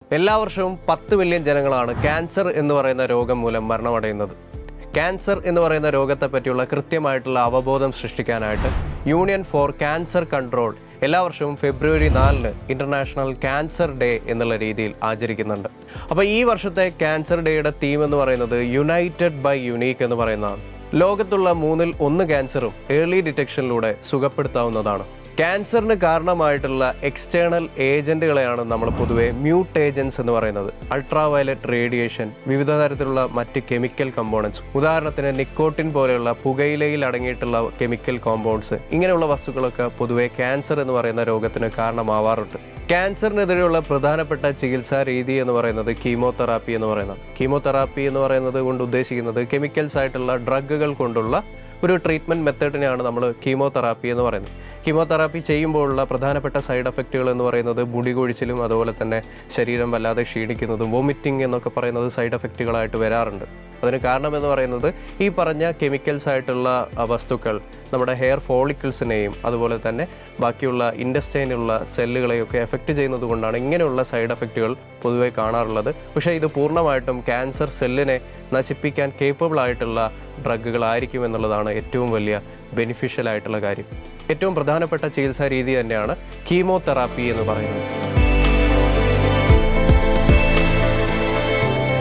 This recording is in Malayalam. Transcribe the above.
എല്ലാ വർഷവും 10 മില്യൺ ജനങ്ങളാണ് ക്യാൻസർ എന്ന് പറയുന്ന രോഗം മൂലം മരണമടയുന്നത്. ക്യാൻസർ എന്ന് പറയുന്ന രോഗത്തെ പറ്റിയുള്ള കൃത്യമായിട്ടുള്ള അവബോധം സൃഷ്ടിക്കാനായിട്ട് യൂണിയൻ ഫോർ ക്യാൻസർ കൺട്രോൾ എല്ലാ വർഷവും ഫെബ്രുവരി 4-ന് ഇന്റർനാഷണൽ ക്യാൻസർ ഡേ എന്നുള്ള രീതിയിൽ ആചരിക്കുന്നുണ്ട്. അപ്പോൾ ഈ വർഷത്തെ ക്യാൻസർ ഡേയുടെ തീം എന്ന് പറയുന്നത് യുണൈറ്റഡ് ബൈ യുണീക്ക് എന്ന് പറയുന്നതാണ്. ലോകത്തുള്ള 1/3 ക്യാൻസറും ഏർലി ഡിറ്റക്ഷനിലൂടെ സുഖപ്പെടുത്താവുന്നതാണ്. ക്യാൻസറിന് കാരണമായിട്ടുള്ള എക്സ്റ്റേണൽ ഏജന്റുകളെയാണ് നമ്മൾ പൊതുവെ മ്യൂട്ടേജൻസ് എന്ന് പറയുന്നത്. അൾട്രാ വയലറ്റ് റേഡിയേഷൻ, വിവിധ തരത്തിലുള്ള മറ്റ് കെമിക്കൽ കമ്പോണൻസ്, ഉദാഹരണത്തിന് നിക്കോട്ടിൻ പോലെയുള്ള പുകയിലയിൽ അടങ്ങിയിട്ടുള്ള കെമിക്കൽ കോമ്പൗണ്ട്സ്, ഇങ്ങനെയുള്ള വസ്തുക്കളൊക്കെ പൊതുവെ ക്യാൻസർ എന്ന് പറയുന്ന രോഗത്തിന് കാരണമാവാറുണ്ട്. ക്യാൻസറിനെതിരെയുള്ള പ്രധാനപ്പെട്ട ചികിത്സാ രീതി എന്ന് പറയുന്നത് കീമോതെറാപ്പി എന്ന് പറയുന്നത്. കീമോതെറാപ്പി എന്ന് പറയുന്നത് കൊണ്ട് ഉദ്ദേശിക്കുന്നത് കെമിക്കൽസ് ആയിട്ടുള്ള ഡ്രഗുകൾ കൊണ്ടുള്ള ഒരു ട്രീറ്റ്മെൻറ്റ് മെത്തേഡിനെയാണ് നമ്മൾ കീമോതെറാപ്പി എന്ന് പറയുന്നത്. കീമോതെറാപ്പി ചെയ്യുമ്പോഴുള്ള പ്രധാനപ്പെട്ട സൈഡ് എഫക്റ്റുകൾ എന്ന് പറയുന്നത് മുടി കൊഴിച്ചിലും അതുപോലെ തന്നെ ശരീരം വല്ലാതെ ക്ഷീണിക്കുന്നതും വോമിറ്റിംഗ് എന്നൊക്കെ പറയുന്നത് സൈഡ് എഫക്റ്റുകളായിട്ട് വരാറുണ്ട്. അതിന് കാരണം എന്ന് പറയുന്നത് ഈ പറഞ്ഞ കെമിക്കൽസ് ആയിട്ടുള്ള വസ്തുക്കൾ നമ്മുടെ ഹെയർ ഫോളിക്കിൾസിനെയും അതുപോലെ തന്നെ ബാക്കിയുള്ള ഇൻഡസ്റ്റൈനുള്ള സെല്ലുകളെയൊക്കെ എഫക്റ്റ് ചെയ്യുന്നത് കൊണ്ടാണ് ഇങ്ങനെയുള്ള സൈഡ് എഫക്റ്റുകൾ പൊതുവെ കാണാറുള്ളത്. പക്ഷേ ഇത് പൂർണ്ണമായിട്ടും ക്യാൻസർ സെല്ലിനെ നശിപ്പിക്കാൻ കേപ്പബിൾ ആയിട്ടുള്ള ഡ്രഗുകളായിരിക്കും എന്നുള്ളതാണ് ഏറ്റവും വലിയ ബെനിഫിഷ്യൽ ആയിട്ടുള്ള കാര്യം. ഏറ്റവും പ്രധാനപ്പെട്ട ചികിത്സാ രീതി തന്നെയാണ് കീമോതെറാപ്പി എന്ന് പറയുന്നത്.